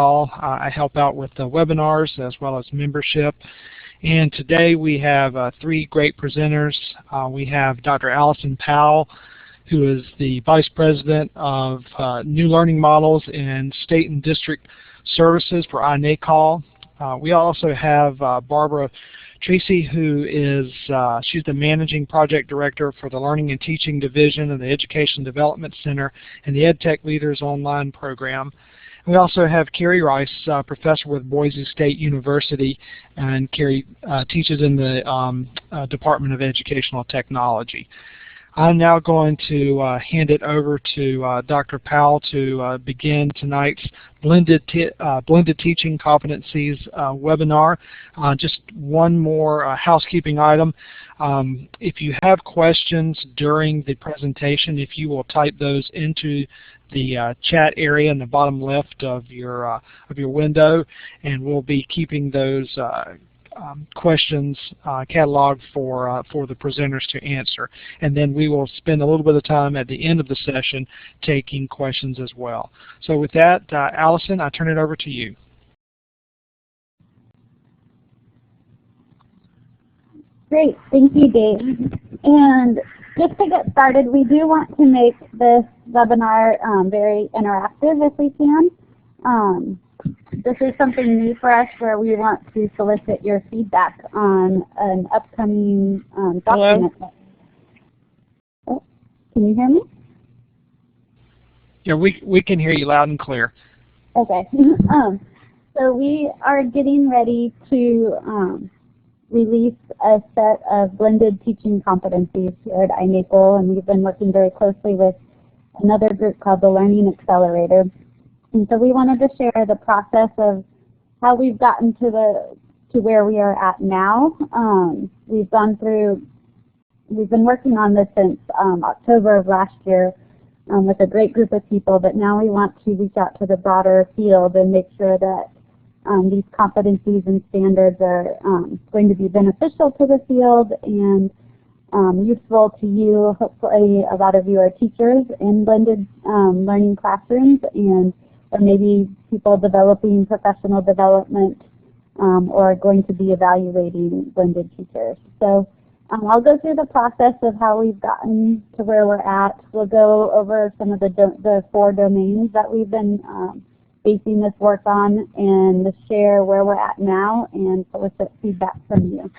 I help out with the webinars as well as membership. And today we have three great presenters. We have Dr. Allison Powell, who is the Vice President of New Learning Models in State and District Services for iNACOL. We also have Barbara Tracy, who is she's the Managing Project Director for the Learning and Teaching Division of the Education Development Center and the EdTech Leaders Online Program. We also have Carrie Rice, professor with Boise State University, and Carrie teaches in the Department of Educational Technology. I'm now going to hand it over to Dr. Powell to begin tonight's Blended Teaching Competencies webinar. Just one more housekeeping item. If you have questions during the presentation, if you will type those into the chat area in the bottom left of your window, and we'll be keeping those questions cataloged for the presenters to answer. And then we will spend a little bit of time at the end of the session taking questions as well. So with that, Allison, I turn it over to you. Great, thank you, Dave. And just to get started, we do want to make this webinar very interactive if we can. This is something new for us where we want to solicit your feedback on an upcoming document. Hello? Oh, can you hear me? Yeah, we can hear you loud and clear. Okay. So we are getting ready to release a set of blended teaching competencies here at iNACOL, and we've been working very closely with another group called the Learning Accelerator. And so we wanted to share the process of how we've gotten to where we are at now. We've been working on this since October of last year with a great group of people, but now we want to reach out to the broader field and make sure that these competencies and standards are going to be beneficial to the field and useful to you. Hopefully a lot of you are teachers in blended learning classrooms, and or maybe people developing professional development or going to be evaluating blended teachers. So I'll go through the process of how we've gotten to where we're at. We'll go over some of the 4 domains that we've been basing this work on and share where we're at now and solicit feedback from you.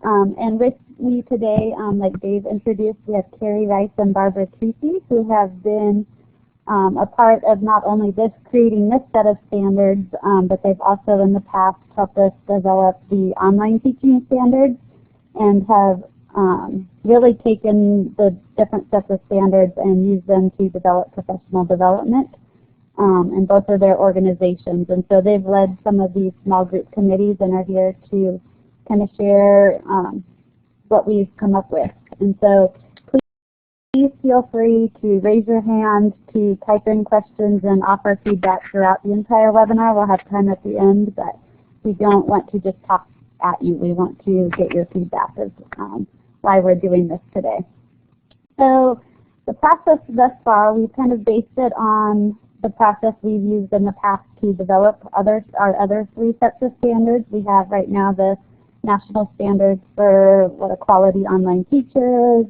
And with me today, like Dave introduced, we have Carrie Rice and Barbara Tracy, who have been a part of not only creating this set of standards, but they've also in the past helped us develop the online teaching standards and have really taken the different sets of standards and used them to develop professional development in both of their organizations. And so they've led some of these small group committees and are here to kind of share what we've come up with. And so please feel free to raise your hand, to type in questions and offer feedback throughout the entire webinar. We'll have time at the end, but we don't want to just talk at you. We want to get your feedback as why we're doing this today. So the process thus far, we've kind of based it on the process we've used in the past to develop our other 3 sets of standards. We have right now the national standards for what a quality online teacher is,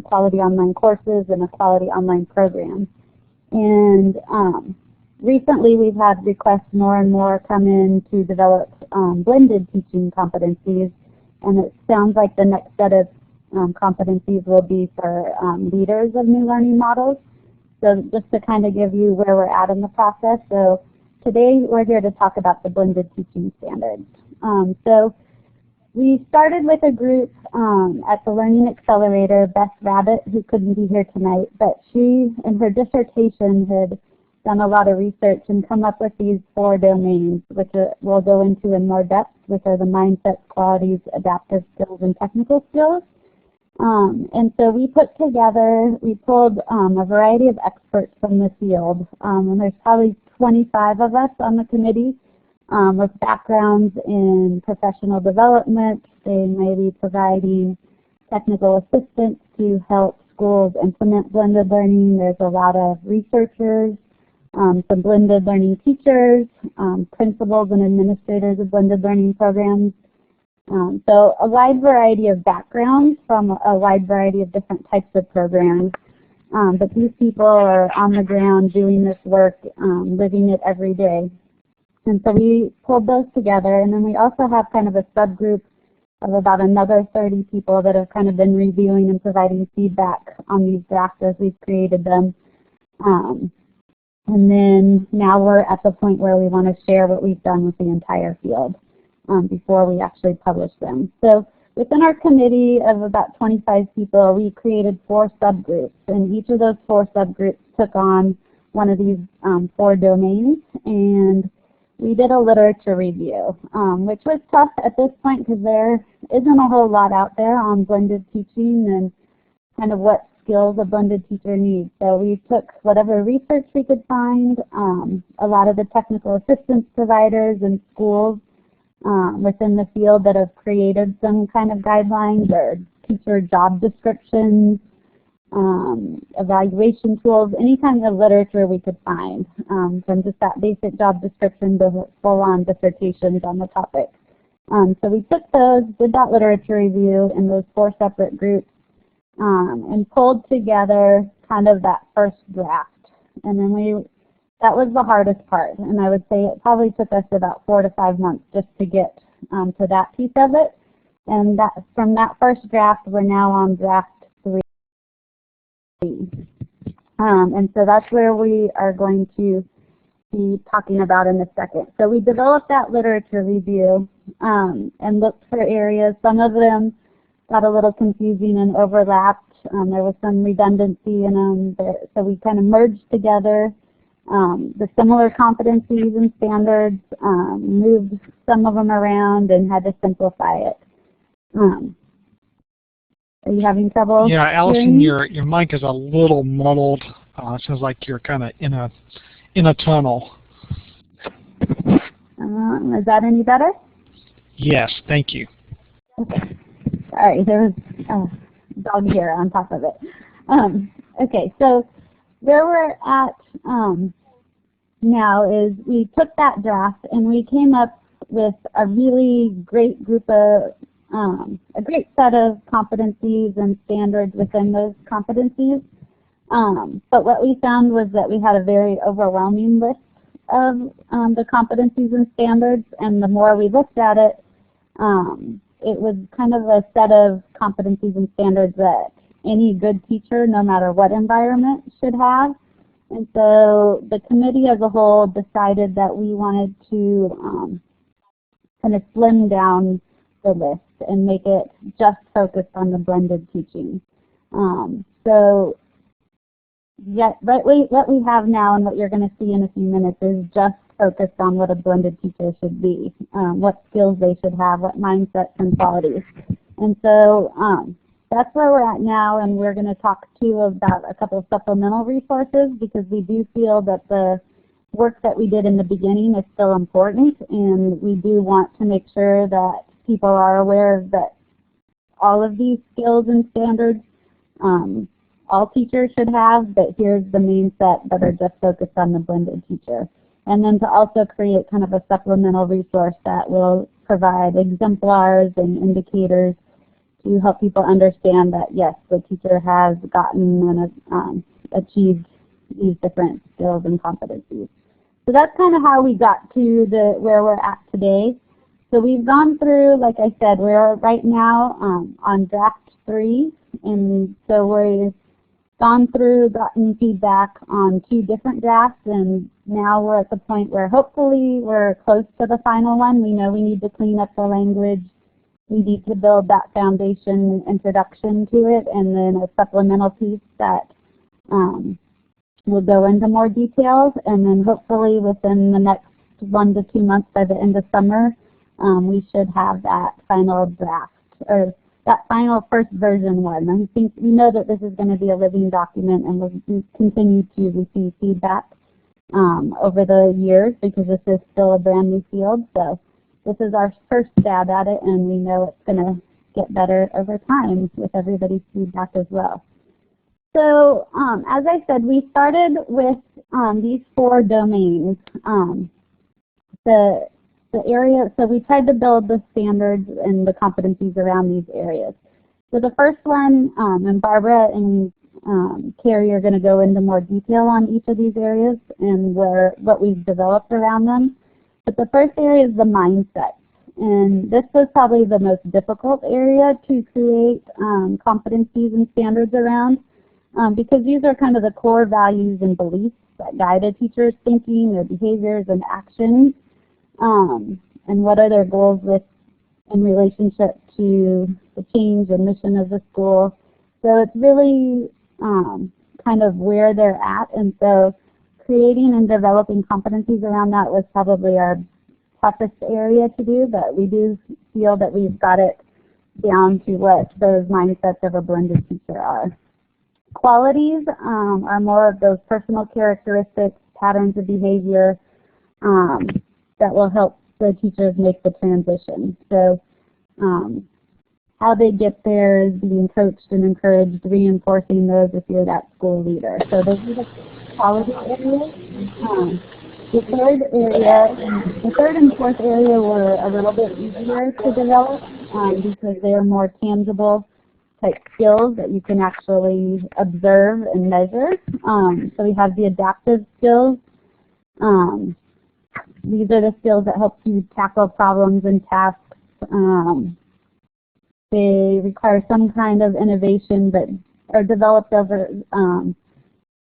quality online courses, and a quality online program. And recently we've had requests more and more come in to develop blended teaching competencies, and it sounds like the next set of competencies will be for leaders of new learning models. So just to kind of give you where we're at in the process. So today we're here to talk about the blended teaching standards. So we started with a group at the Learning Accelerator, Beth Rabbit, who couldn't be here tonight, but she, in her dissertation, had done a lot of research and come up with these 4 domains, which we'll go into in more depth, which are the mindsets, qualities, adaptive skills, and technical skills. And so we pulled a variety of experts from the field, and there's probably 25 of us on the committee with backgrounds in professional development. They may be providing technical assistance to help schools implement blended learning. There's a lot of researchers some blended learning teachers, principals and administrators of blended learning programs. So a wide variety of backgrounds from a wide variety of different types of programs. But these people are on the ground doing this work, living it every day. And so we pulled those together, and then we also have kind of a subgroup of about another 30 people that have kind of been reviewing and providing feedback on these drafts as we've created them. And then now we're at the point where we want to share what we've done with the entire field before we actually publish them. So within our committee of about 25 people, we created 4 subgroups, and each of those 4 subgroups took on one of these 4 domains, and we did a literature review, which was tough at this point because there isn't a whole lot out there on blended teaching and kind of what skills a blended teacher needs. So we took whatever research we could find, a lot of the technical assistance providers and schools within the field that have created some kind of guidelines or teacher job descriptions, evaluation tools, any kind of literature we could find, from just that basic job description to full-on dissertations on the topic. So we took those, did that literature review in those 4 separate groups, and pulled together kind of that first draft. And then that was the hardest part, and I would say it probably took us about 4 to 5 months just to get to that piece of it. And that from that first draft, we're now on draft 3. And so that's where we are going to be talking about in a second. So we developed that literature review and looked for areas. Some of them got a little confusing and overlapped. There was some redundancy in them, so we kind of merged together the similar competencies and standards, moved some of them around, and had to simplify it. Are you having trouble? Yeah, Allison, hearing? your mic is a little muddled. It sounds like you're kind of in a tunnel. Is that any better? Yes, thank you. Okay. Sorry, there was a dog hair on top of it. Okay, so where we're at now is we took that draft and we came up with a really great group of, a great set of competencies and standards within those competencies. But what we found was that we had a very overwhelming list of the competencies and standards, and the more we looked at it, it was kind of a set of competencies and standards that any good teacher, no matter what environment, should have. And so the committee as a whole decided that we wanted to kind of slim down the list and make it just focused on the blended teaching. So yeah, what we have now and what you're going to see in a few minutes is just focused on what a blended teacher should be, what skills they should have, what mindsets and qualities. And so that's where we're at now, and we're going to talk too about a couple of supplemental resources because we do feel that the work that we did in the beginning is still important, and we do want to make sure that people are aware that all of these skills and standards all teachers should have, but here's the main set that are just focused on the blended teacher. And then to also create kind of a supplemental resource that will provide exemplars and indicators to help people understand that, yes, the teacher has gotten and achieved these different skills and competencies. So that's kind of how we got to where we're at today. So we've gone through, like I said, we're right now on draft 3, and so we've gone through, gotten feedback on 2 different drafts, and now we're at the point where hopefully we're close to the final one. We know we need to clean up the language. We need to build that foundation introduction to it, and then a supplemental piece that will go into more details, and then hopefully within the next 1 to 2 months by the end of summer, we should have that final draft, or that final first version one. I think we know that this is going to be a living document, and we'll continue to receive feedback over the years because this is still a brand new field. So this is our first stab at it, and we know it's going to get better over time with everybody's feedback as well. So as I said, we started with these 4 domains. The area, so we tried to build the standards and the competencies around these areas. So the first one, and Barbara and Carrie are going to go into more detail on each of these areas and what we've developed around them. But the first area is the mindset. And this was probably the most difficult area to create competencies and standards around because these are kind of the core values and beliefs that guide a teacher's thinking, their behaviors and actions, and what are their goals in relationship to the change and mission of the school. So it's really kind of where they're at, and so creating and developing competencies around that was probably our toughest area to do, but we do feel that we've got it down to what those mindsets of a blended teacher are. Qualities are more of those personal characteristics, patterns of behavior that will help the teachers make the transition. So how they get there is being coached and encouraged, reinforcing those if you're that school leader. So those are the quality areas. The third and fourth area were a little bit easier to develop because they're more tangible type skills that you can actually observe and measure. So we have the adaptive skills. These are the skills that help you tackle problems and tasks. They require some kind of innovation but are developed over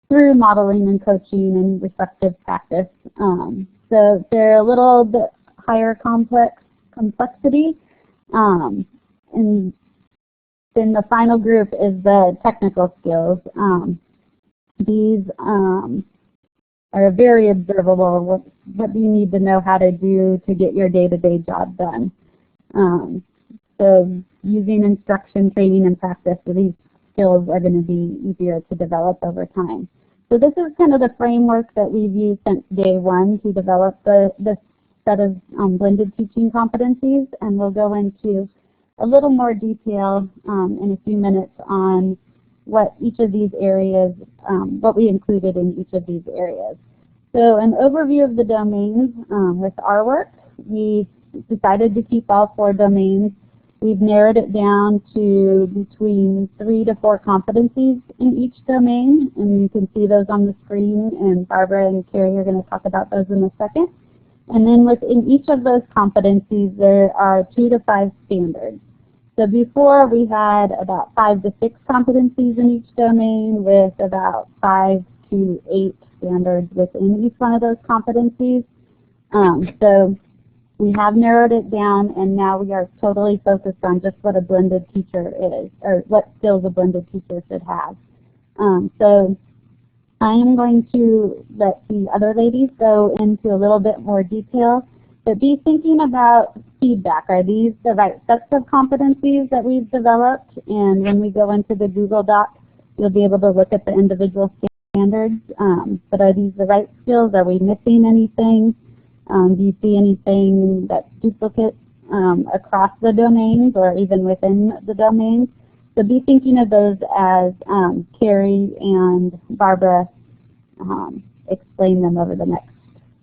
through modeling and coaching and reflective practice. So they're a little bit higher complexity. And then the final group is the technical skills. These are very observable. What do you need to know how to do to get your day-to-day job done? So using instruction, training, and practice, so these skills are going to be easier to develop over time. So this is kind of the framework that we've used since day one to develop this set of blended teaching competencies, and we'll go into a little more detail in a few minutes on what each of these areas, what we included in each of these areas. So an overview of the domains with our work. We decided to keep all 4 domains. We've narrowed it down to between 3 to 4 competencies in each domain, and you can see those on the screen, and Barbara and Carrie are going to talk about those in a second. And then within each of those competencies, there are 2 to 5 standards. So before we had about 5 to 6 competencies in each domain with about 5 to 8 standards within each one of those competencies. So we have narrowed it down, and now we are totally focused on just what a blended teacher is, or what skills a blended teacher should have. So I am going to let the other ladies go into a little bit more detail, but be thinking about feedback. Are these the right sets of competencies that we've developed? And when we go into the Google Doc, you'll be able to look at the individual standards. But are these the right skills? Are we missing anything? Do you see anything that's duplicate across the domains or even within the domains? So be thinking of those as Carrie and Barbara explain them over the next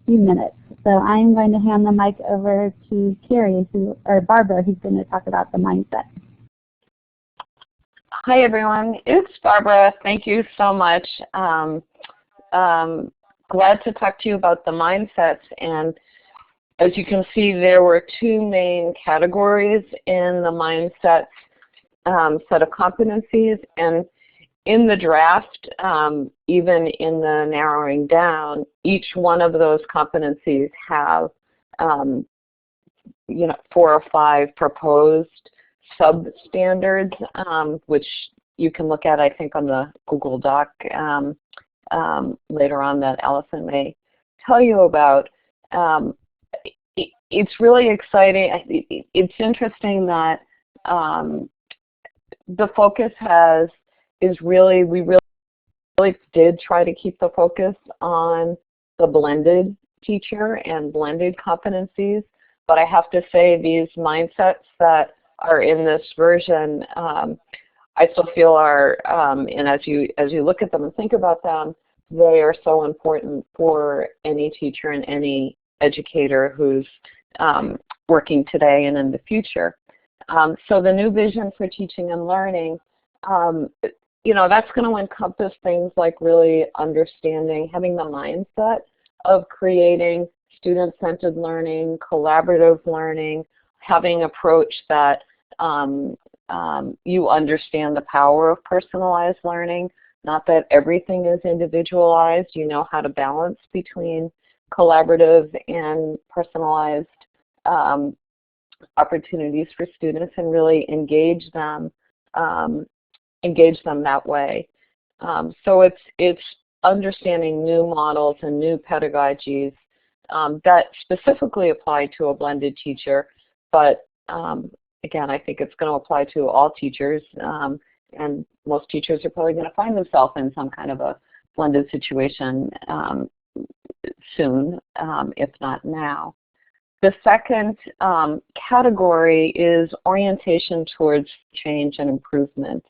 few minutes. So I'm going to hand the mic over to Carrie, or Barbara, who's going to talk about the mindset. Hi everyone, it's Barbara. Thank you so much. Glad to talk to you about the mindsets, and as you can see, there were 2 main categories in the mindsets set of competencies, and in the draft, even in the narrowing down, each one of those competencies have 4 or 5 proposed substandards, which you can look at, I think, on the Google Doc later on that Allison may tell you about. It's really exciting. It's interesting that the focus we really did try to keep the focus on the blended teacher and blended competencies, but I have to say these mindsets that are in this version I still feel are, and as you look at them and think about them, they are so important for any teacher and any educator who's working today and in the future. So the new vision for teaching and learning, you know, that's going to encompass things like really understanding, having the mindset of creating student-centered learning, collaborative learning, having an approach that you understand the power of personalized learning, not that everything is individualized. You know how to balance between collaborative and personalized opportunities for students and really engage them that way. So it's understanding new models and new pedagogies that specifically apply to a blended teacher, but again, I think it's going to apply to all teachers, and most teachers are probably going to find themselves in some kind of a blended situation soon, if not now. The second category is orientation towards change and improvement.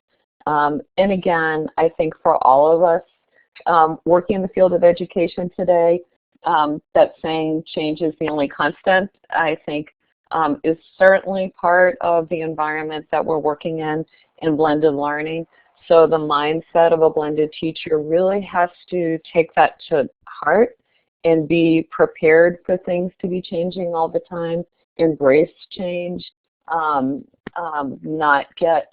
And again, I think for all of us working in the field of education today, that saying change is the only constant, I think is certainly part of the environment that we're working in blended learning. So the mindset of a blended teacher really has to take that to heart and be prepared for things to be changing all the time, embrace change, not get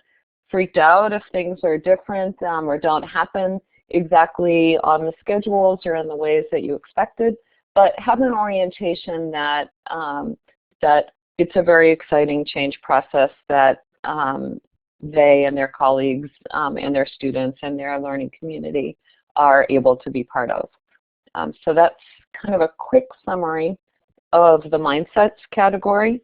freaked out if things are different or don't happen exactly on the schedules or in the ways that you expected, but have an orientation that that it's a very exciting change process that they and their colleagues and their students and their learning community are able to be part of. So that's kind of a quick summary of the mindsets category.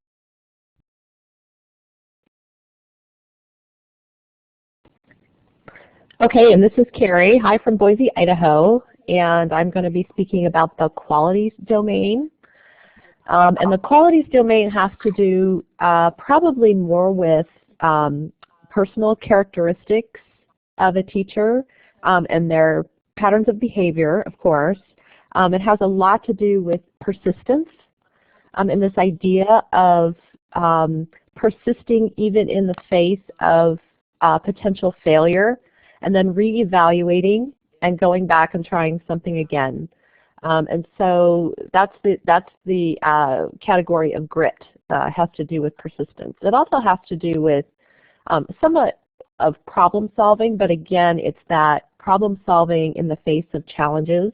Okay, and this is Carrie. Hi from Boise, Idaho, and I'm going to be speaking about the qualities domain. And the qualities domain has to do probably more with personal characteristics of a teacher and their patterns of behavior, of course. It has a lot to do with persistence and this idea of persisting even in the face of potential failure, and then reevaluating and going back and trying something again. And so that's the category of grit. Has to do with persistence. It also has to do with somewhat of problem solving, but again, it's that problem solving in the face of challenges.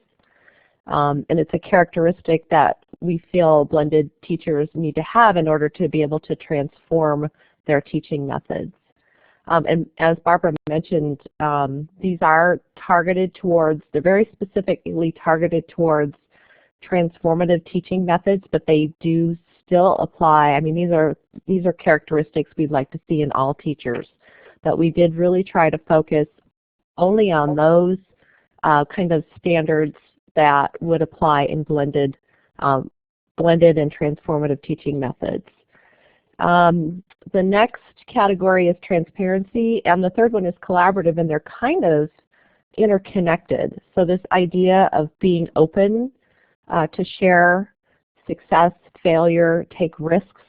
And it's a characteristic that we feel blended teachers need to have in order to be able to transform their teaching methods. And as Barbara mentioned, these are targeted towards, they're very specifically targeted towards transformative teaching methods, but they do still apply. I mean, these are characteristics we'd like to see in all teachers. But we did really try to focus only on those kind of standards that would apply in blended and transformative teaching methods. The next category is transparency, and the third one is collaborative, and they're kind of interconnected. So this idea of being open to share success, failure, take risks,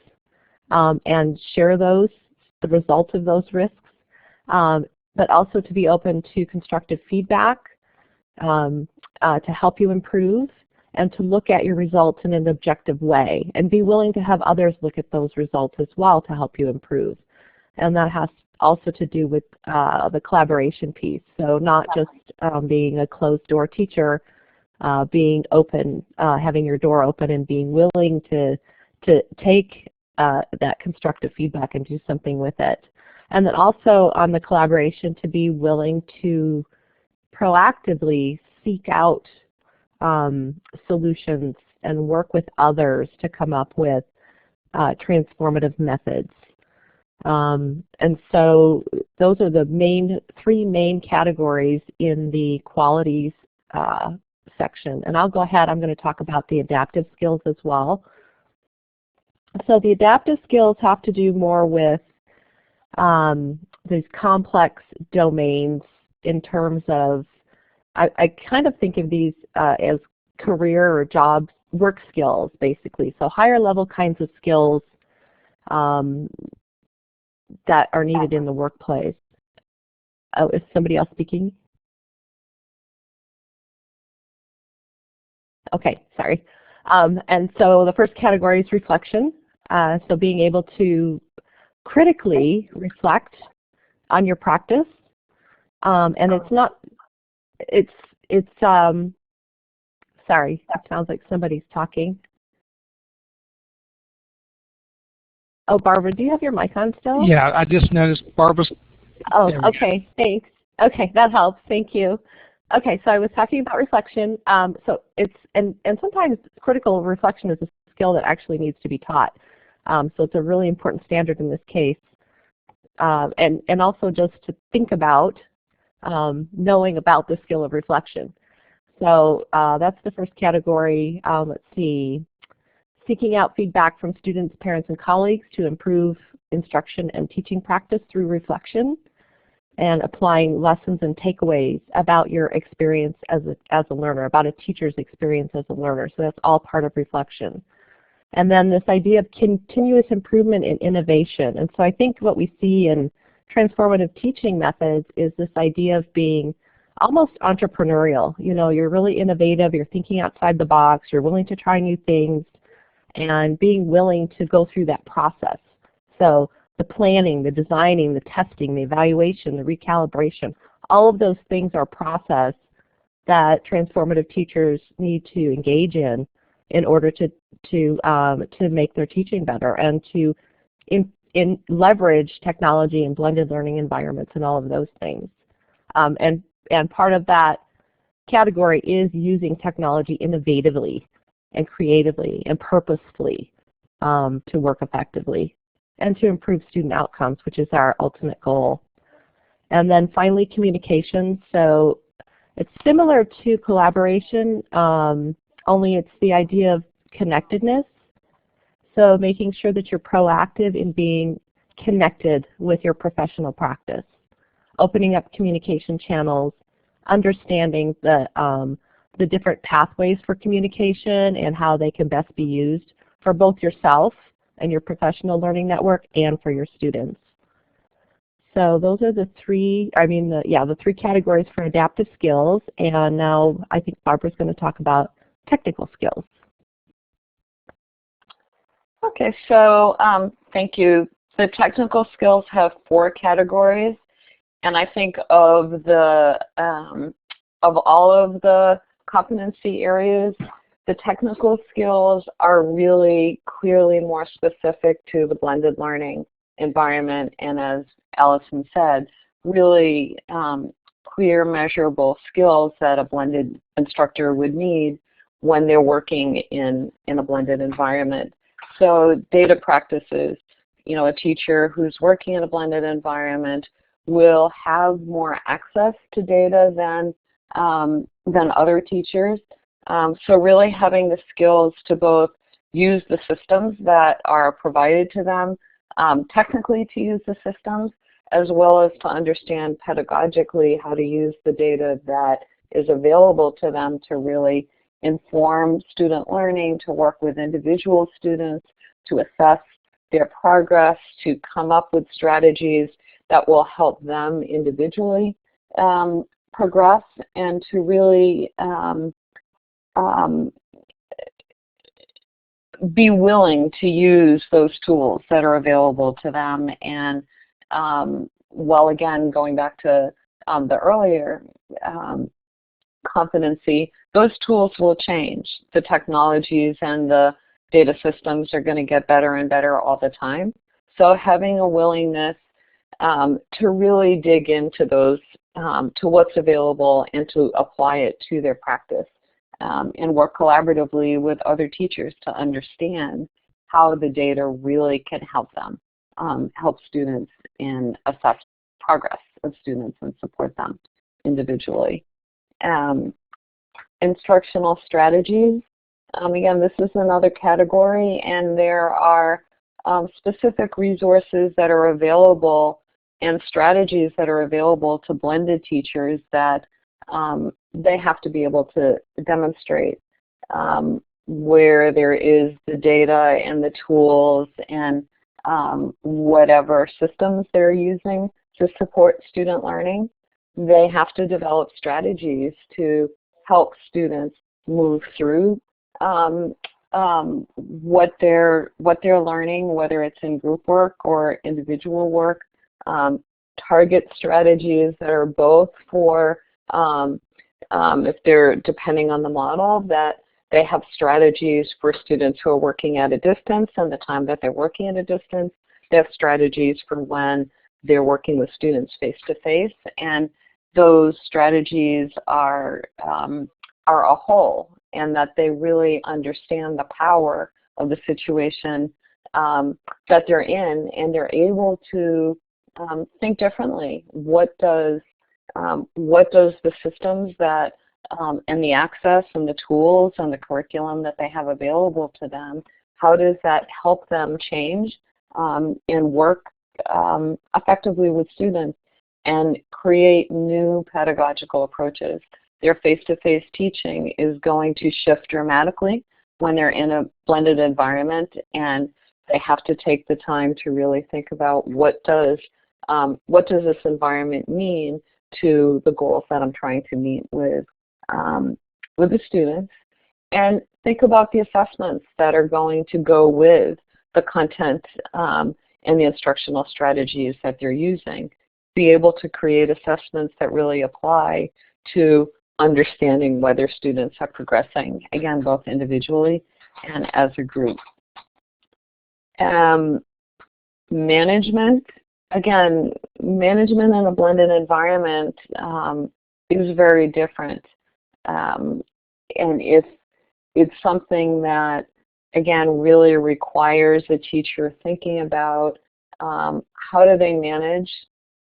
and share the results of those risks, but also to be open to constructive feedback to help you improve, and to look at your results in an objective way, and be willing to have others look at those results as well to help you improve. And that has also to do with the collaboration piece. So not just being a closed-door teacher, being open, having your door open, and being willing to take that constructive feedback and do something with it. And then also on the collaboration, to be willing to proactively seek out solutions and work with others to come up with transformative methods. And so those are the three main categories in the qualities section. And I'll go ahead, I'm going to talk about the adaptive skills as well. So the adaptive skills have to do more with these complex domains in terms of, I kind of think of these as career or job work skills, basically. So higher level kinds of skills that are needed in the workplace. Oh, is somebody else speaking? Okay, sorry. And so the first category is reflection. So being able to critically reflect on your practice. And it's not, sorry, it sounds like somebody's talking. Oh, Barbara, do you have your mic on still? Yeah, I just noticed Barbara's. Oh, okay, thanks. Okay, that helps, thank you. Okay, so I was talking about reflection. So it's, and sometimes critical reflection is a skill that actually needs to be taught. So it's a really important standard in this case. And also just to think about knowing about the skill of reflection. So that's the first category. Let's see. Seeking out feedback from students, parents, and colleagues to improve instruction and teaching practice through reflection, and applying lessons and takeaways about your experience as a learner, about a teacher's experience as a learner. So that's all part of reflection. And then this idea of continuous improvement and innovation. And so I think what we see in transformative teaching methods is this idea of being almost entrepreneurial. You know, you're really innovative, you're thinking outside the box, you're willing to try new things, and being willing to go through that process. So the planning, the designing, the testing, the evaluation, the recalibration, all of those things are process that transformative teachers need to engage in order to make their teaching better and to leverage technology and blended learning environments and all of those things. And part of that category is using technology innovatively and creatively and purposefully to work effectively and to improve student outcomes, which is our ultimate goal. And then finally, communication. So it's similar to collaboration, only it's the idea of connectedness. So making sure that you're proactive in being connected with your professional practice, opening up communication channels, understanding the different pathways for communication and how they can best be used for both yourself and your professional learning network and for your students. So those are the three, the three categories for adaptive skills. And now I think Barbara's going to talk about technical skills. Okay, so thank you. The technical skills have 4 categories, and I think of all of the competency areas, the technical skills are really clearly more specific to the blended learning environment, and as Allison said, really clear, measurable skills that a blended instructor would need when they're working in a blended environment. So data practices, you know, a teacher who's working in a blended environment will have more access to data than other teachers. So really having the skills to both use the systems that are provided to them, technically to use the systems, as well as to understand pedagogically how to use the data that is available to them to really inform student learning, to work with individual students, to assess their progress, to come up with strategies that will help them individually progress, and to really be willing to use those tools that are available to them. And well, again, going back to the earlier competency, those tools will change. The technologies and the data systems are going to get better and better all the time. So having a willingness to really dig into those, to what's available, and to apply it to their practice, and work collaboratively with other teachers to understand how the data really can help them, help students and assess progress of students and support them individually. Instructional strategies. Again, this is another category, and there are specific resources that are available and strategies that are available to blended teachers that they have to be able to demonstrate, where there is the data and the tools and whatever systems they're using to support student learning. They have to develop strategies to help students move through what they're learning, whether it's in group work or individual work. Target strategies that are both for, if they're depending on the model, that they have strategies for students who are working at a distance and the time that they're working at a distance. They have strategies for when they're working with students face-to-face, and those strategies are a whole, and that they really understand the power of the situation that they're in, and they're able to think differently. What does the systems that and the access and the tools and the curriculum that they have available to them, how does that help them change and work effectively with students and create new pedagogical approaches? Their face-to-face teaching is going to shift dramatically when they're in a blended environment, and they have to take the time to really think about what does this environment mean to the goals that I'm trying to meet with the students, and think about the assessments that are going to go with the content and the instructional strategies that they're using. Be able to create assessments that really apply to understanding whether students are progressing, again, both individually and as a group. Management, again, management in a blended environment is very different. And it's something that, again, really requires a teacher thinking about how do they manage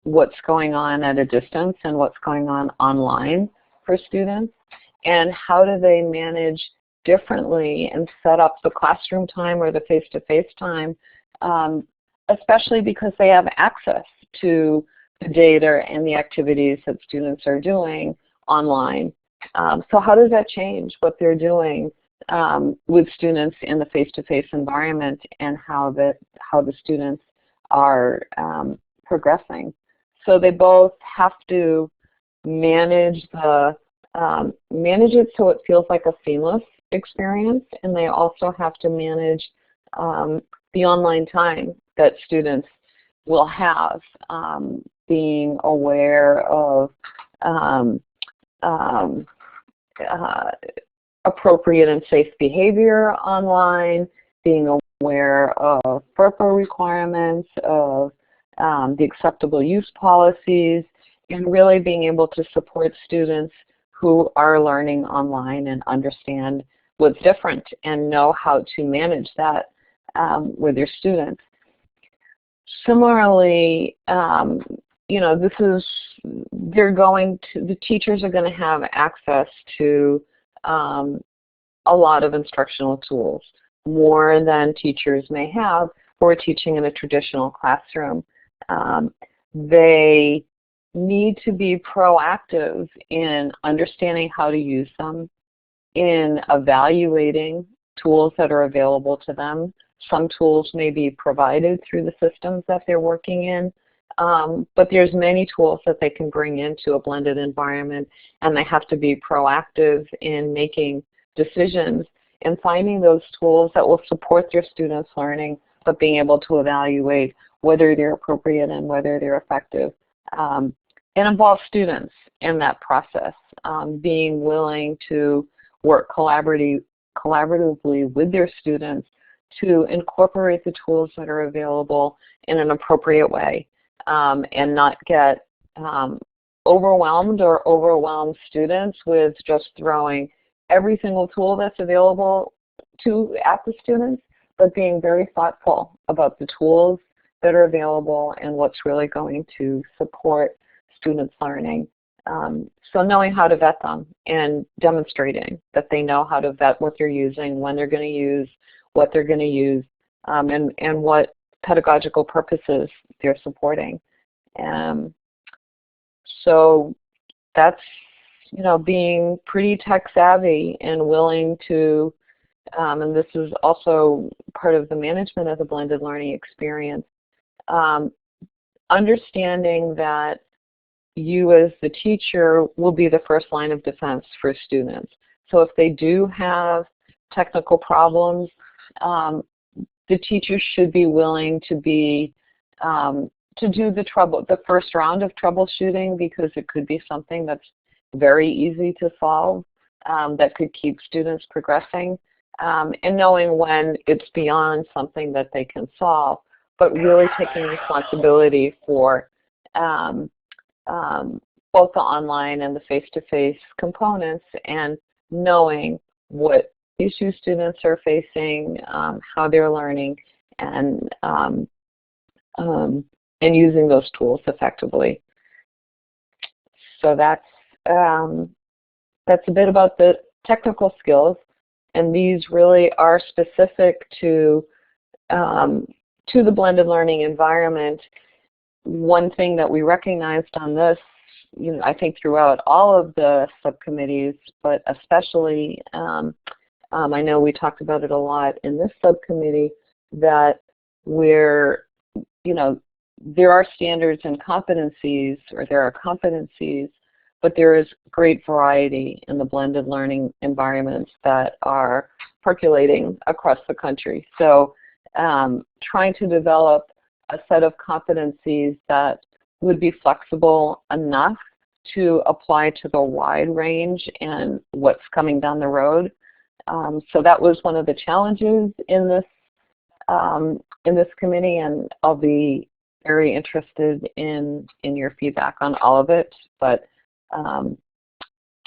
what's going on at a distance and what's going on online for students, and how do they manage differently and set up the classroom time or the face-to-face time, especially because they have access to the data and the activities that students are doing online. So how does that change what they're doing with students in the face-to-face environment, and how the students are progressing? So they both have to manage it so it feels like a seamless experience, and they also have to manage the online time that students will have, being aware of appropriate and safe behavior online, being aware of FERPA requirements, of the acceptable use policies, and really being able to support students who are learning online and understand what's different and know how to manage that with their students. Similarly, you know, the teachers are going to have access to a lot of instructional tools, more than teachers may have who are teaching in a traditional classroom. They need to be proactive in understanding how to use them, in evaluating tools that are available to them. Some tools may be provided through the systems that they're working in, but there's many tools that they can bring into a blended environment, and they have to be proactive in making decisions and finding those tools that will support their students' learning, but being able to evaluate whether they're appropriate and whether they're effective. And involve students in that process, being willing to work collaboratively with their students to incorporate the tools that are available in an appropriate way, and not get overwhelmed or overwhelm students with just throwing every single tool that's available at the students, but being very thoughtful about the tools that are available and what's really going to support students' learning. So knowing how to vet them and demonstrating that they know how to vet what they're using, when they're going to use, what they're going to use, and what pedagogical purposes they're supporting. So that's, you know, being pretty tech savvy and willing to, and this is also part of the management of the blended learning experience, understanding that you as the teacher will be the first line of defense for students. So if they do have technical problems, the teacher should be willing to be to do the first round of troubleshooting, because it could be something that's very easy to solve, that could keep students progressing, and knowing when it's beyond something that they can solve, but really taking responsibility for both the online and the face-to-face components, and knowing what issues students are facing, how they're learning, and using those tools effectively. So that's a bit about the technical skills, and these really are specific to the blended learning environment. One thing that we recognized on this, you know, I think throughout all of the subcommittees, but especially, I know we talked about it a lot in this subcommittee, that you know, there are standards and competencies, or there are competencies, but there is great variety in the blended learning environments that are percolating across the country. So trying to develop a set of competencies that would be flexible enough to apply to the wide range and what's coming down the road. So that was one of the challenges in this committee, and I'll be very interested in your feedback on all of it, but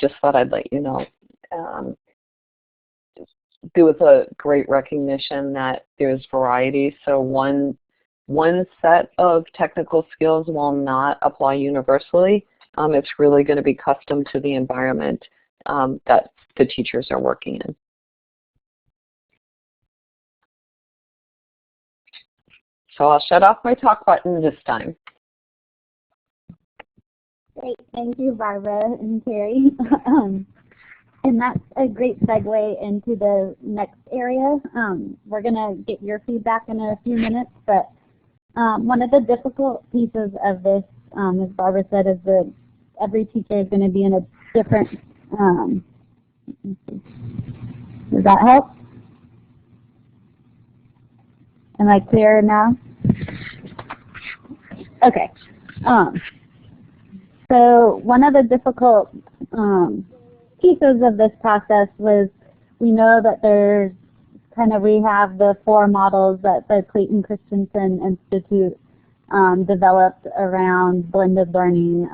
just thought I'd let you know. There was a great recognition that there's variety, so one set of technical skills will not apply universally. It's really going to be custom to the environment that the teachers are working in. So I'll shut off my talk button this time. Great, thank you, Barbara and Terry. And that's a great segue into the next area. We're going to get your feedback in a few minutes, but one of the difficult pieces of this, as Barbara said, is that every teacher is going to be in a different, does that help? Am I clear now? Okay. So one of the difficult pieces of this process was, we know that there's we have the 4 models that the Clayton Christensen Institute developed around blended learning.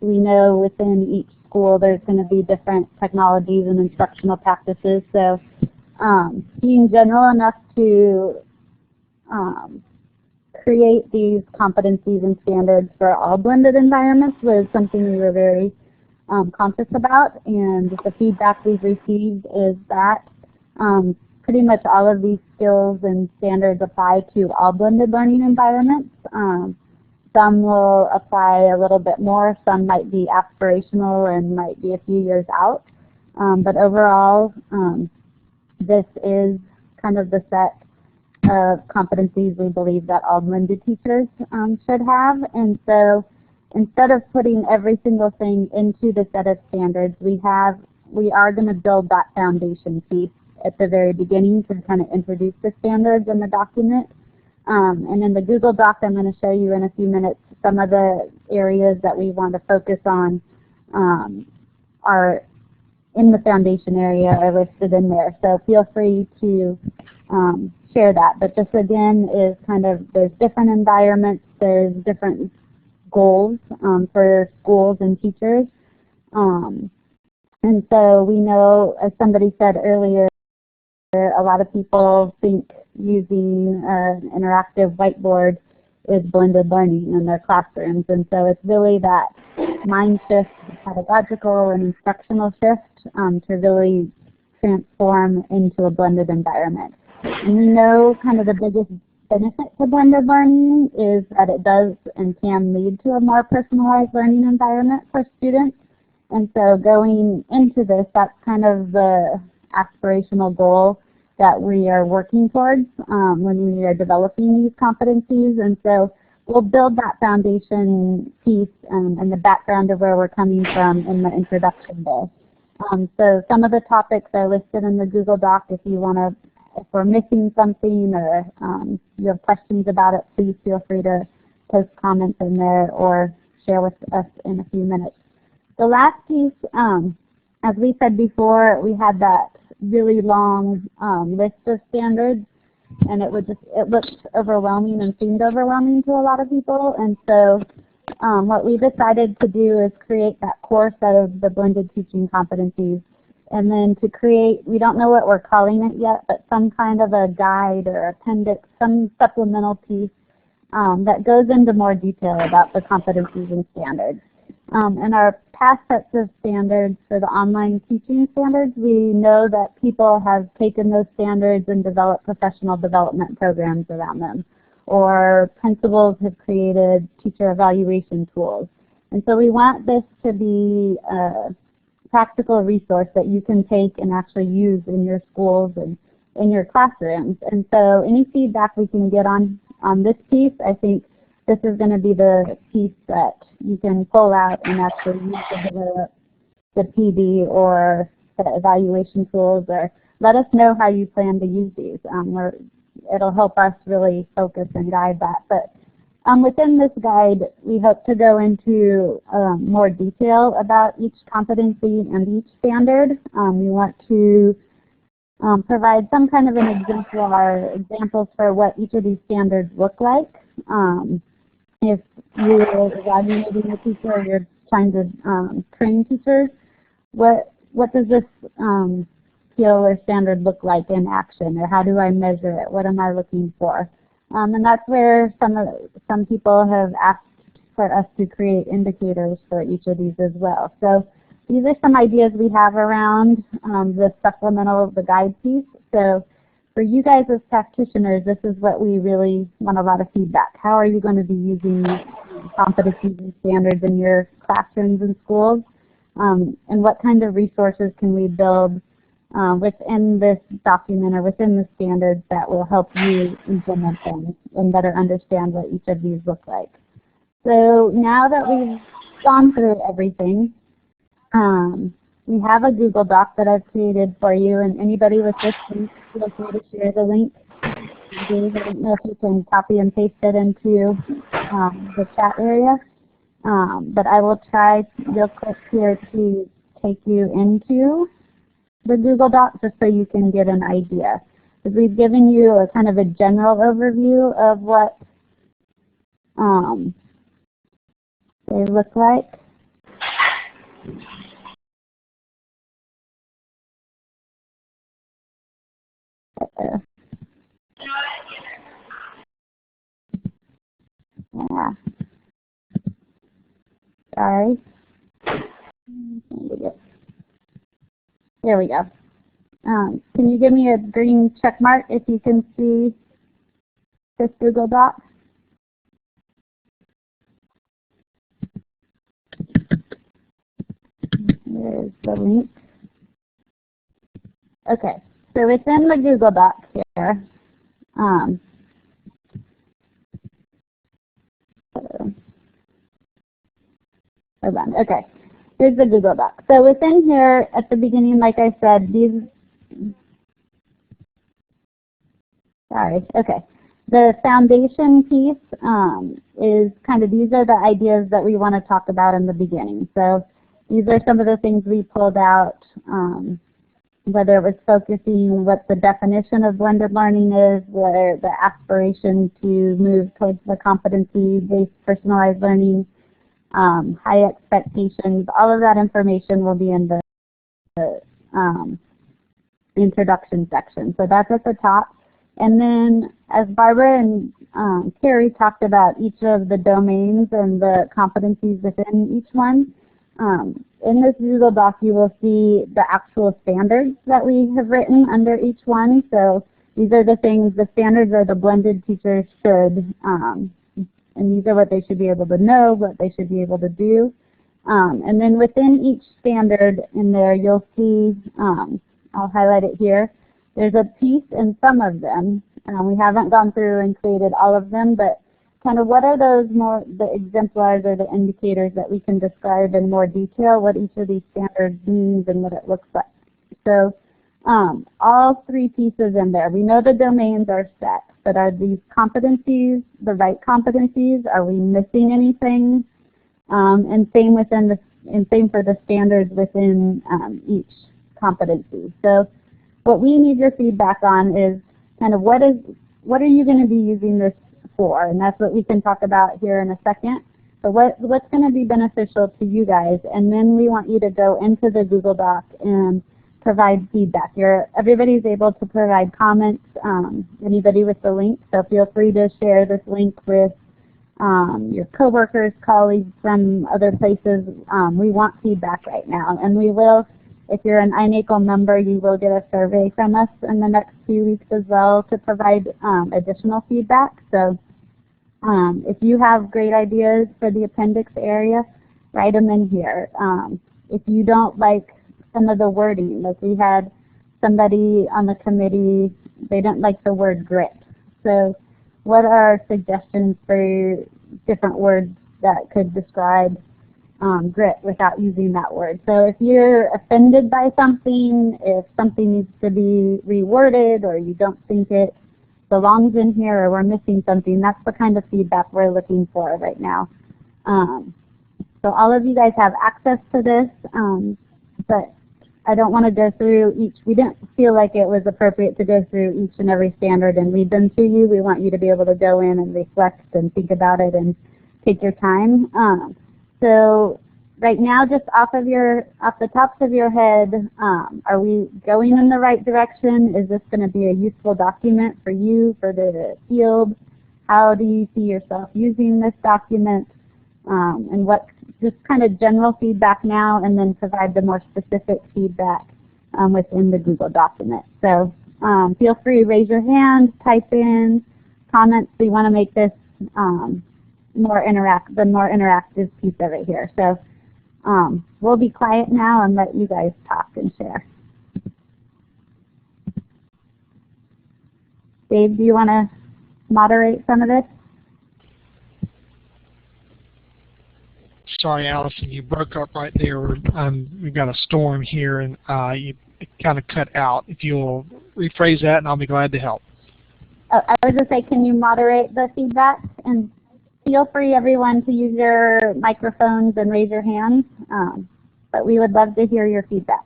We know within each school there's going to be different technologies and instructional practices, so being general enough to create these competencies and standards for all blended environments was something we were very conscious about, and the feedback we've received is that pretty much all of these skills and standards apply to all blended learning environments. Some will apply a little bit more, some might be aspirational and might be a few years out, but overall this is kind of the set of competencies we believe that all blended teachers should have. And so instead of putting every single thing into the set of standards, we are going to build that foundation piece at the very beginning to kind of introduce the standards in the document. And in the Google Doc I'm going to show you in a few minutes, some of the areas that we want to focus on are in the foundation area, are listed in there. So feel free to share that. But this again is there's different environments, there's different goals for schools and teachers. And so we know, as somebody said earlier, a lot of people think using an interactive whiteboard is blended learning in their classrooms. And so it's really that mind shift, pedagogical and instructional shift to really transform into a blended environment. And we know the biggest benefit to blended learning is that it does and can lead to a more personalized learning environment for students. And so going into this, that's kind of the aspirational goal that we are working towards when we are developing these competencies. And so we'll build that foundation piece and the background of where we're coming from in the introduction there. So some of the topics are listed in the Google Doc. If we're missing something or you have questions about it, please feel free to post comments in there or share with us in a few minutes. The last piece, as we said before, we had that really long list of standards, and it looked overwhelming and seemed overwhelming to a lot of people. And so what we decided to do is create that core set of the blended teaching competencies, and then to create, we don't know what we're calling it yet, but some kind of a guide or appendix, some supplemental piece that goes into more detail about the competencies and standards. In our past sets of standards for the online teaching standards, we know that people have taken those standards and developed professional development programs around them, or principals have created teacher evaluation tools. And so we want this to be a practical resource that you can take and actually use in your schools and in your classrooms. And so any feedback we can get on this piece, I think this is going to be the piece that you can pull out and actually use to develop the PD or the evaluation tools, or let us know how you plan to use these. It'll help us really focus and guide that. But within this guide, we hope to go into more detail about each competency and each standard. We want to provide some kind of an examples for what each of these standards look like. If you're evaluating a teacher or you're trying to train teachers, what does this skill or standard look like in action, or how do I measure it? What am I looking for? And that's where some people have asked for us to create indicators for each of these as well. So these are some ideas we have around the supplemental, the guide piece. So for you guys as practitioners, this is what we really want a lot of feedback. How are you going to be using competencies and standards in your classrooms and schools? And what kind of resources can we build within this document or within the standards that will help you implement them and better understand what each of these look like. So now that we've gone through everything, we have a Google Doc that I've created for you, and anybody with this link, feel free to share the link. I don't know if you can copy and paste it into the chat area, but I will try real quick here to take you into the Google Doc just so you can get an idea. Because we've given you a kind of a general overview of what they look like. Yeah. Sorry. There we go. Can you give me a green check mark if you can see this Google Doc? There's the link. Okay, so within the Google Doc here, hold on, okay. Here's the Google Doc. So within here, at the beginning, like I said, the foundation piece is kind of, these are the ideas that we want to talk about in the beginning. So these are some of the things we pulled out, whether it was focusing what the definition of blended learning is, whether the aspiration to move towards the competency-based personalized learning, high expectations, all of that information will be in the introduction section. So that's at the top. And then as Barbara and Carrie talked about each of the domains and the competencies within each one, in this Google Doc you will see the actual standards that we have written under each one. So these are the things, the standards are the blended teachers should, and these are what they should be able to know, what they should be able to do. And then within each standard in there, you'll see, I'll highlight it here, there's a piece in some of them. We haven't gone through and created all of them, but kind of what are those more, the exemplars or the indicators that we can describe in more detail, what each of these standards means and what it looks like. So all three pieces in there. We know the domains are set, but are these competencies the right competencies? Are we missing anything? And same within the, and same for the standards within each competency. So what we need your feedback on is kind of what are you going to be using this for? And that's what we can talk about here in a second. So what's going to be beneficial to you guys? And then we want you to go into the Google Doc and provide feedback. Everybody's able to provide comments, anybody with the link, so feel free to share this link with your coworkers, colleagues from other places. We want feedback right now, and we will, if you're an iNACOL member, you will get a survey from us in the next few weeks as well to provide additional feedback. So if you have great ideas for the appendix area, write them in here. If you don't like some of the wording, like we had somebody on the committee, they didn't like the word grit. So what are suggestions for different words that could describe grit without using that word? So if you're offended by something, if something needs to be reworded or you don't think it belongs in here or we're missing something, that's the kind of feedback we're looking for right now. So all of you guys have access to this, but I don't want to go through each. We didn't feel like it was appropriate to go through each and every standard and read them to you. We want you to be able to go in and reflect and think about it and take your time. So right now, just off the tops of your head, are we going in the right direction? Is this going to be a useful document for you, for the field? How do you see yourself using this document? And what, just kind of general feedback now, and then provide the more specific feedback within the Google document. So feel free to raise your hand, type in comments. We want to make this the more interactive piece of it here. So we'll be quiet now and let you guys talk and share. Dave, do you want to moderate some of this? Sorry, Allison, you broke up right there. We've got a storm here, and you kind of cut out. If you'll rephrase that, and I'll be glad to help. Oh, I was just say, can you moderate the feedback? And feel free, everyone, to use your microphones and raise your hands. But we would love to hear your feedback.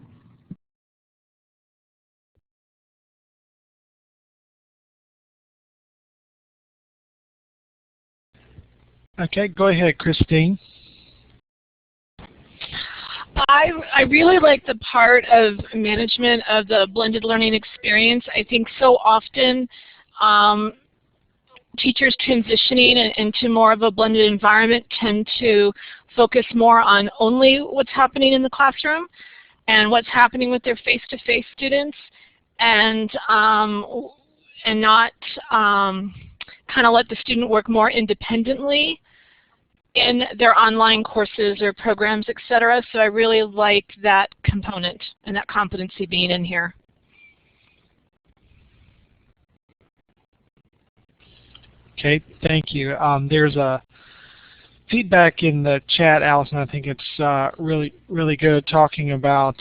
Okay, go ahead, Christine. I really like the part of management of the blended learning experience. I think so often teachers transitioning into more of a blended environment tend to focus more on only what's happening in the classroom and what's happening with their face-to-face students, and not kind of let the student work more independently in their online courses or programs, etc. So I really like that component and that competency being in here. Okay, thank you. There's a feedback in the chat, Allison. I think it's really good, talking about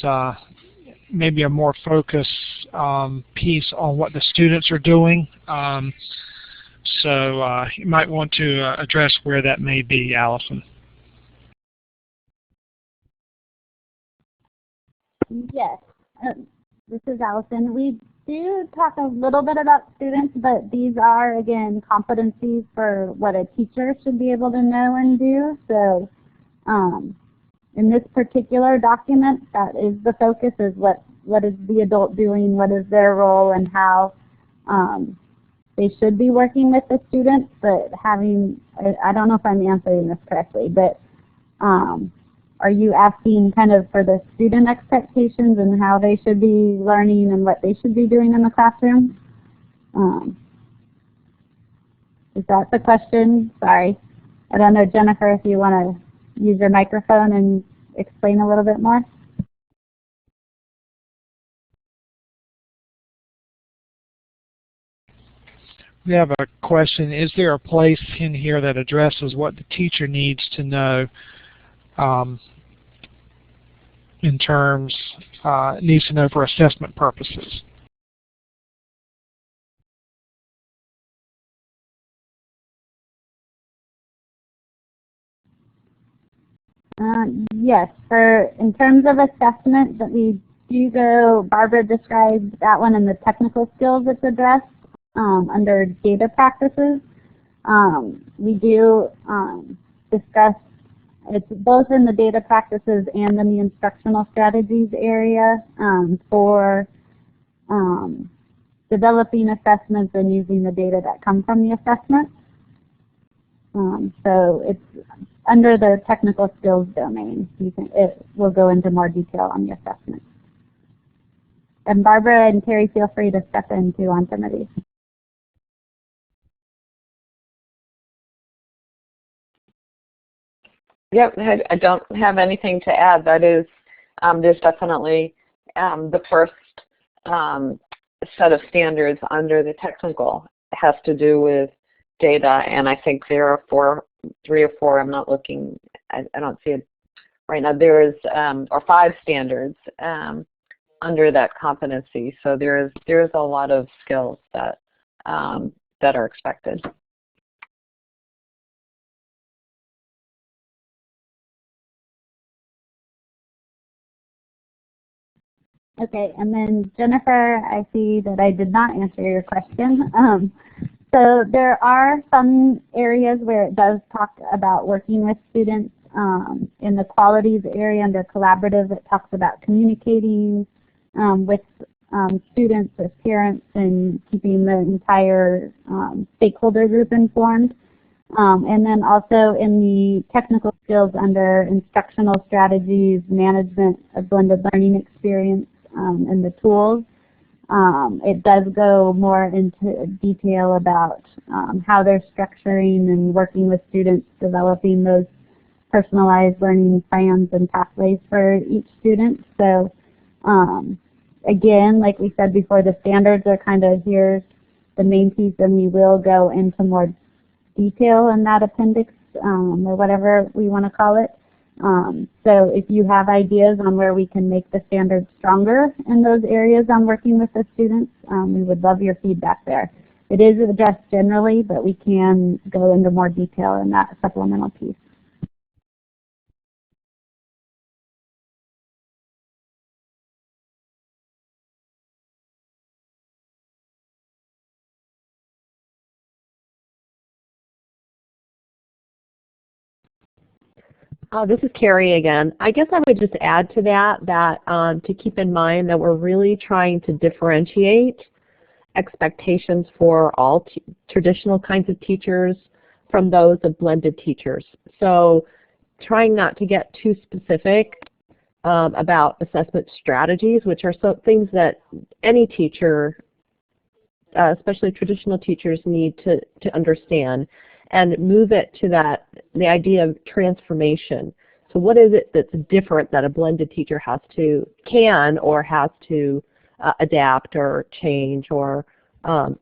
maybe a more focused piece on what the students are doing. So you might want to address where that may be, Allison. Yes, this is Allison. We do talk a little bit about students, but these are, again, competencies for what a teacher should be able to know and do. So in this particular document, that is the focus, is what is the adult doing, what is their role, and how they should be working with the students. But having, I don't know if I'm answering this correctly, but are you asking kind of for the student expectations and how they should be learning and what they should be doing in the classroom? Is that the question? Sorry. I don't know, Jennifer, if you want to use your microphone and explain a little bit more. We have a question. Is there a place in here that addresses what the teacher needs to know in terms, needs to know for assessment purposes? Yes, in terms of assessment that we do go, Barbara described that one in the technical skills it's addressed under data practices. We do discuss, it's both in the data practices and in the instructional strategies area for developing assessments and using the data that come from the assessment. So it's under the technical skills domain. It will go into more detail on the assessment. And Barbara and Terry, feel free to step in too on some of these. Yep, I don't have anything to add. That is, there's definitely the first set of standards under the technical has to do with data, and I think there are 3 or 4. I'm not looking. I don't see it right now. There is or 5 standards under that competency. So there's a lot of skills that that are expected. Okay, and then Jennifer, I see that I did not answer your question. So there are some areas where it does talk about working with students. In the qualities area under collaborative, it talks about communicating with students, with parents, and keeping the entire stakeholder group informed. And then also in the technical skills under instructional strategies, management of blended learning experience, and the tools. It does go more into detail about how they're structuring and working with students, developing those personalized learning plans and pathways for each student. So again, like we said before, the standards are kind of here's the main piece, and we will go into more detail in that appendix or whatever we want to call it. So if you have ideas on where we can make the standards stronger in those areas on working with the students, we would love your feedback there. It is addressed generally, but we can go into more detail in that supplemental piece. This is Carrie again. I guess I would just add to that to keep in mind that we're really trying to differentiate expectations for all traditional kinds of teachers from those of blended teachers. So trying not to get too specific about assessment strategies, which are things that any teacher, especially traditional teachers, need to understand, and move it to the idea of transformation. So what is it that's different that a blended teacher can or has to adapt or change or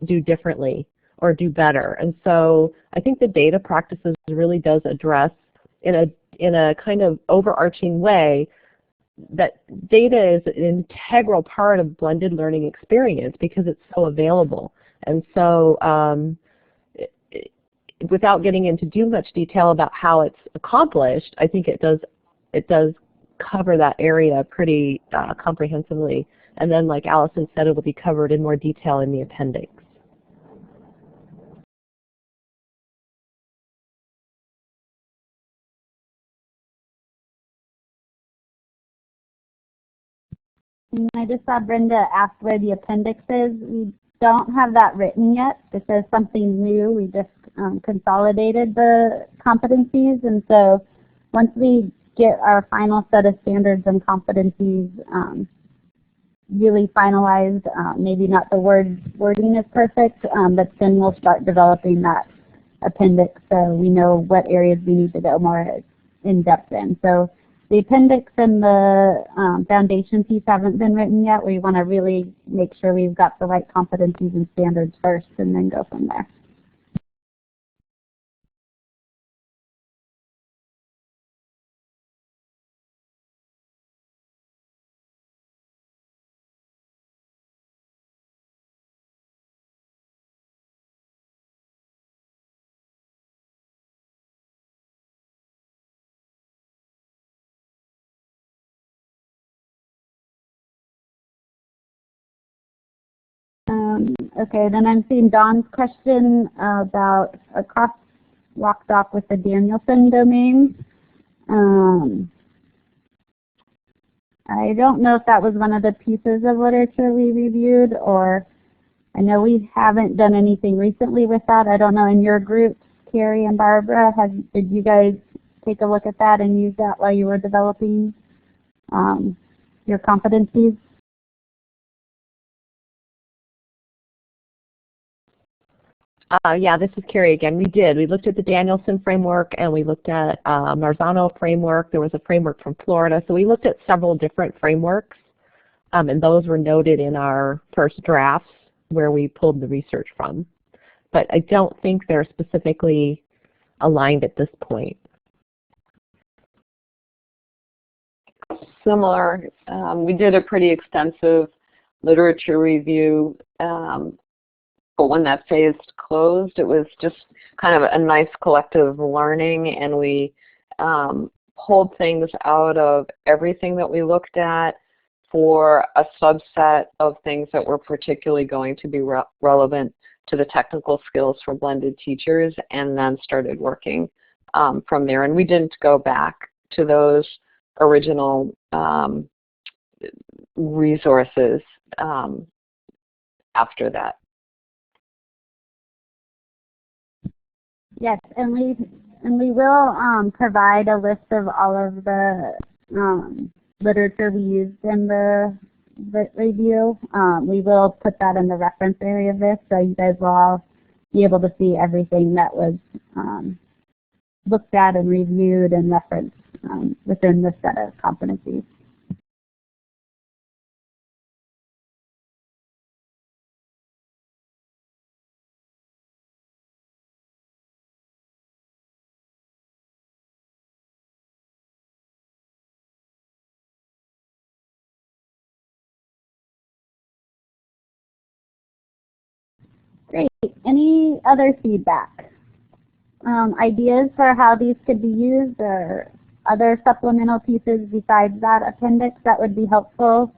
do differently or do better? And so I think the data practices really does address in a kind of overarching way that data is an integral part of blended learning experience because it's so available. And so without getting into too much detail about how it's accomplished, I think it does cover that area pretty comprehensively. And then, like Allison said, it will be covered in more detail in the appendix. And I just saw Brenda ask where the appendix is. We don't have that written yet. This is something new. We just consolidated the competencies, and so once we get our final set of standards and competencies really finalized. Maybe not the wording is perfect, but then we'll start developing that appendix so we know what areas we need to go more in depth in. So the appendix and the foundation piece haven't been written yet. We want to really make sure we've got the right competencies and standards first and then go from there. Okay, then I'm seeing Don's question about a crosswalk doc with the Danielson domain. I don't know if that was one of the pieces of literature we reviewed, or I know we haven't done anything recently with that. I don't know, in your groups, Carrie and Barbara, did you guys take a look at that and use that while you were developing your competencies? Yeah, this is Carrie again. We did. We looked at the Danielson framework and we looked at Marzano framework. There was a framework from Florida. So we looked at several different frameworks, and those were noted in our first drafts where we pulled the research from. But I don't think they're specifically aligned at this point. Similar. We did a pretty extensive literature review. But when that phase closed, it was just kind of a nice collective learning, and we pulled things out of everything that we looked at for a subset of things that were particularly going to be relevant to the technical skills for blended teachers, and then started working from there. And we didn't go back to those original resources after that. Yes, and we will provide a list of all of the literature we used in the review. We will put that in the reference area of this, so you guys will all be able to see everything that was looked at and reviewed and referenced within this set of competencies. Great. Any other feedback? Ideas for how these could be used, or other supplemental pieces besides that appendix that would be helpful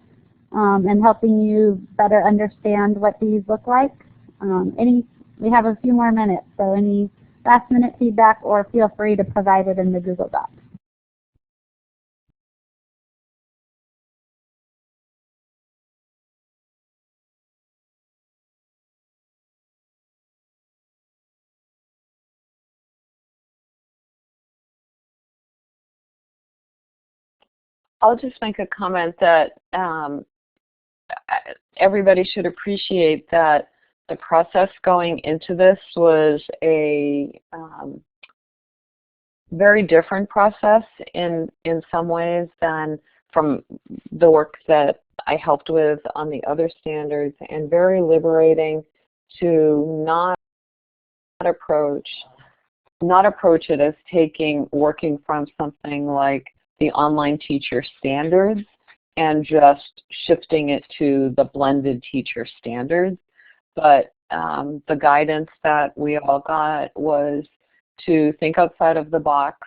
in helping you better understand what these look like? We have a few more minutes, so any last minute feedback, or feel free to provide it in the Google Docs. I'll just make a comment that everybody should appreciate that the process going into this was a very different process in some ways than from the work that I helped with on the other standards, and very liberating to not approach it as working from something like the online teacher standards and just shifting it to the blended teacher standards. But the guidance that we all got was to think outside of the box,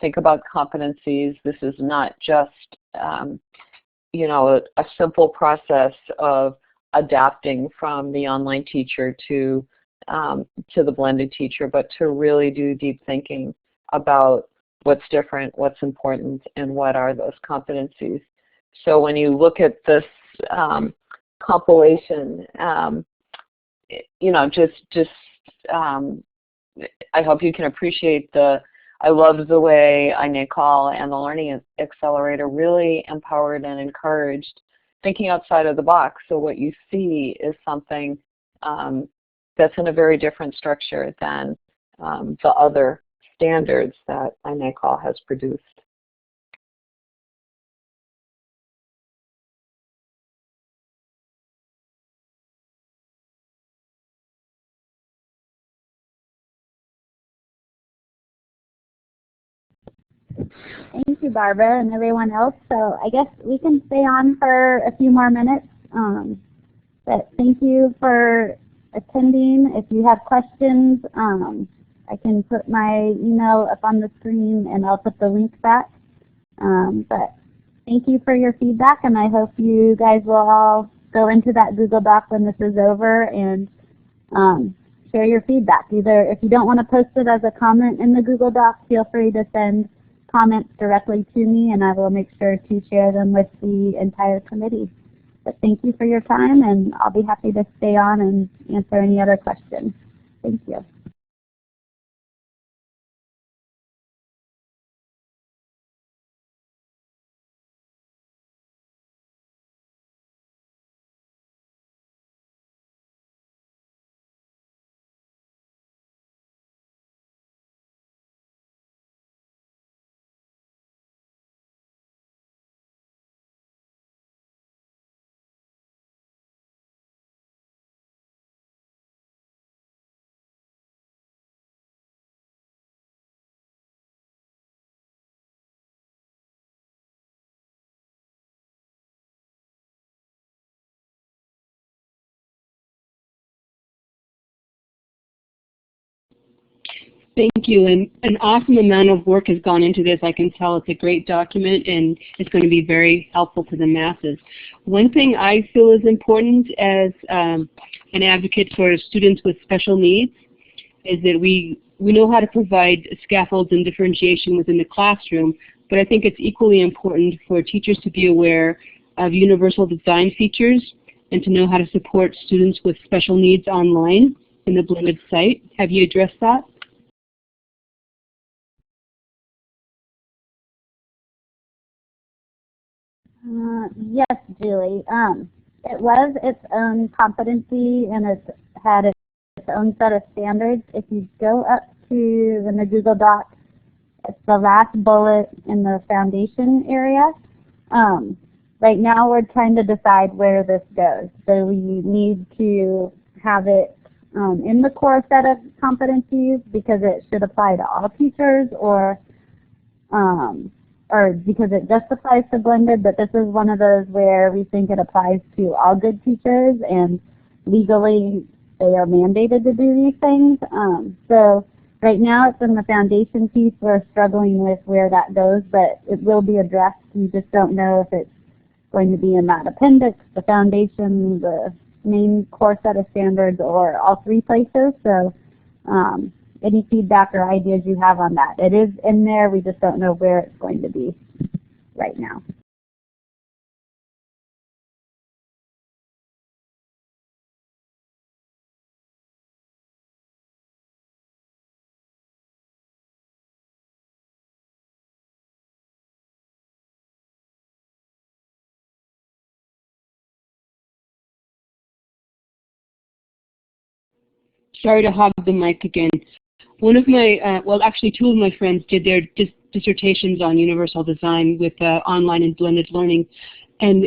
think about competencies. This is not just you know, a simple process of adapting from the online teacher to the blended teacher, but to really do deep thinking about what's different, what's important, and what are those competencies. So when you look at this compilation, you know, I hope you can appreciate I love the way iNACOL and the Learning Accelerator really empowered and encouraged thinking outside of the box. So what you see is something that's in a very different structure than the other standards that iNACOL has produced. Thank you, Barbara, and everyone else. So I guess we can stay on for a few more minutes. But thank you for attending. If you have questions, I can put my email up on the screen and I'll put the link back. But thank you for your feedback, and I hope you guys will all go into that Google Doc when this is over and share your feedback. Either if you don't want to post it as a comment in the Google Doc, feel free to send comments directly to me, and I will make sure to share them with the entire committee. But thank you for your time, and I'll be happy to stay on and answer any other questions. Thank you. Thank you, and an awesome amount of work has gone into this. I can tell it's a great document and it's going to be very helpful to the masses. One thing I feel is important as an advocate for students with special needs is that we know how to provide scaffolds and differentiation within the classroom, but I think it's equally important for teachers to be aware of universal design features and to know how to support students with special needs online in the Blended site. Have you addressed that? Yes, Julie. It was its own competency and it had its own set of standards. If you go up to in the Google Doc, it's the last bullet in the foundation area. Right now we're trying to decide where this goes. So we need to have it in the core set of competencies because it should apply to all teachers, or because it just applies to blended, but this is one of those where we think it applies to all good teachers and legally they are mandated to do these things. So right now it's in the foundation piece. We're struggling with where that goes, but it will be addressed. We just don't know if it's going to be in that appendix, the foundation, the main core set of standards, or all three places. So any feedback or ideas you have on that. It is in there, we just don't know where it's going to be right now. Sorry to hog the mic again. One of my, well actually two of my friends did their dissertations on universal design with online and blended learning, and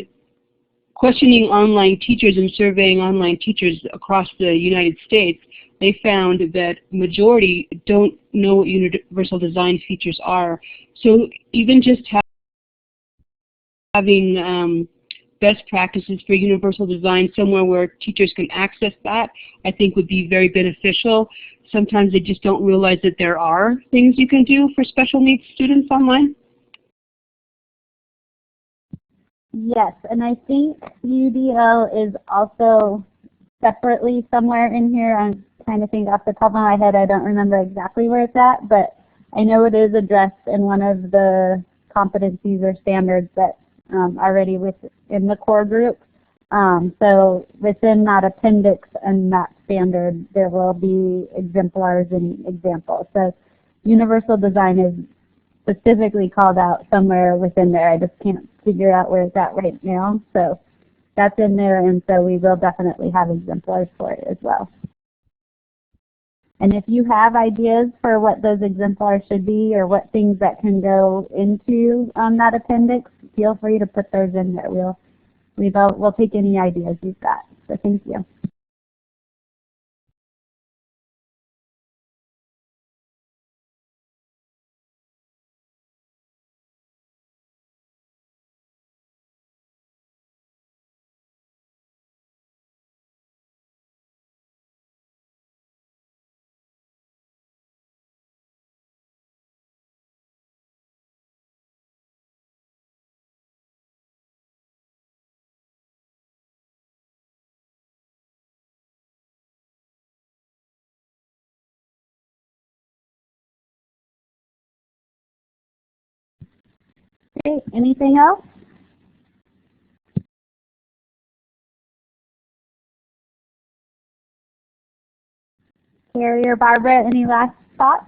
questioning online teachers and surveying online teachers across the United States, they found that majority don't know what universal design features are. So even just having best practices for universal design somewhere where teachers can access that, I think would be very beneficial. Sometimes they just don't realize that there are things you can do for special needs students online. Yes, and I think UDL is also separately somewhere in here. I'm trying to think off the top of my head. I don't remember exactly where it's at, but I know it is addressed in one of the competencies or standards that's already within the core group. So within that appendix and that standard, there will be exemplars and examples. So universal design is specifically called out somewhere within there. I just can't figure out where it's at right now. So that's in there, and so we will definitely have exemplars for it as well. And if you have ideas for what those exemplars should be or what things that can go into that appendix, feel free to put those in there. We'll take any ideas you've got. So thank you. Great. Anything else? Carrie or Barbara, any last thoughts?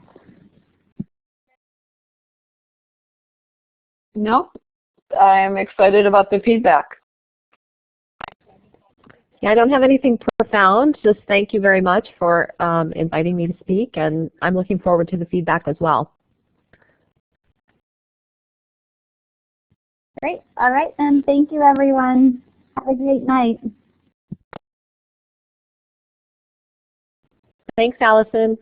Nope. I'm excited about the feedback. Yeah, I don't have anything profound. Just thank you very much for inviting me to speak, and I'm looking forward to the feedback as well. Great. All right, then. Thank you, everyone. Have a great night. Thanks, Allison.